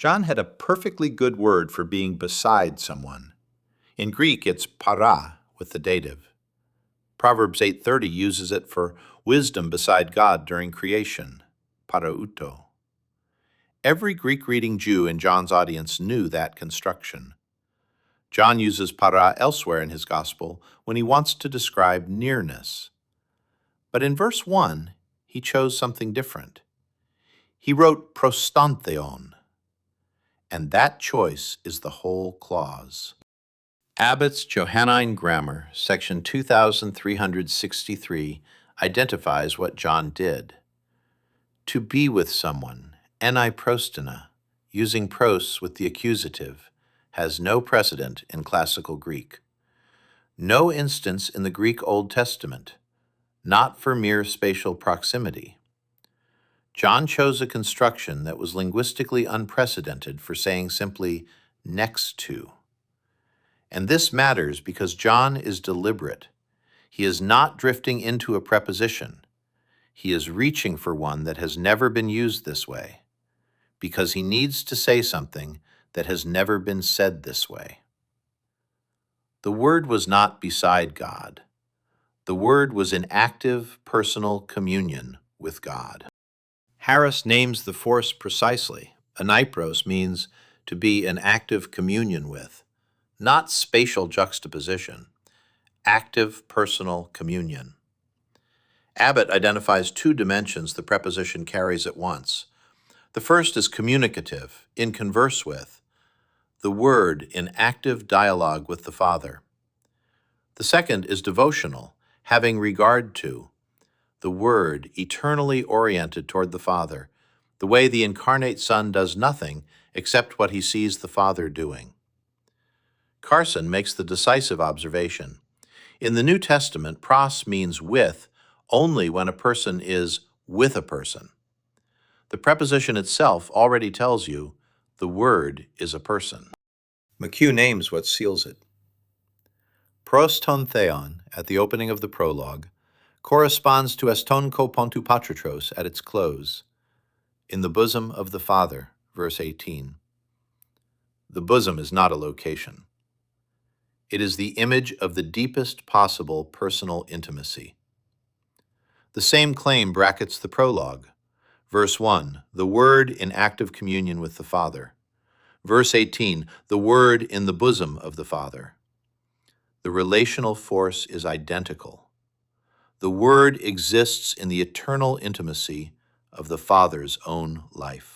John had a perfectly good word for being beside someone. In Greek, it's para with the dative. Proverbs 8:30 uses it for wisdom beside God during creation, parauto. Every Greek-reading Jew in John's audience knew that construction. John uses para elsewhere in his gospel when he wants to describe nearness. But in verse 1, he chose something different. He wrote prostantheon, and that choice is the whole clause. Abbott's Johannine Grammar, section 2363, identifies what John did. To be with someone, prostina, using pros with the accusative, has no precedent in classical Greek. No instance in the Greek Old Testament, not for mere spatial proximity. John chose a construction that was linguistically unprecedented for saying simply next to. And this matters because John is deliberate. He is not drifting into a preposition. He is reaching for one that has never been used this way, because he needs to say something that has never been said this way. The Word was not beside God. The Word was in active, personal communion with God. Harris names the force precisely. Anipros means to be in active communion with, not spatial juxtaposition, active personal communion. Abbott identifies two dimensions the preposition carries at once. The first is communicative, in converse with, the Word in active dialogue with the Father. The second is devotional, having regard to, the Word eternally oriented toward the Father, the way the incarnate Son does nothing except what he sees the Father doing. Carson makes the decisive observation. In the New Testament, pros means with only when a person is with a person. The preposition itself already tells you the Word is a person. McHugh names what seals it. Pros ton Theon, at the opening of the prologue, corresponds to eston ko pontu patritros at its close, in the bosom of the Father, verse 18. The bosom is not a location. It is the image of the deepest possible personal intimacy. The same claim brackets the prologue. Verse 1, the Word in active communion with the Father. Verse 18, the Word in the bosom of the Father. The relational force is identical. The Word exists in the eternal intimacy of the Father's own life.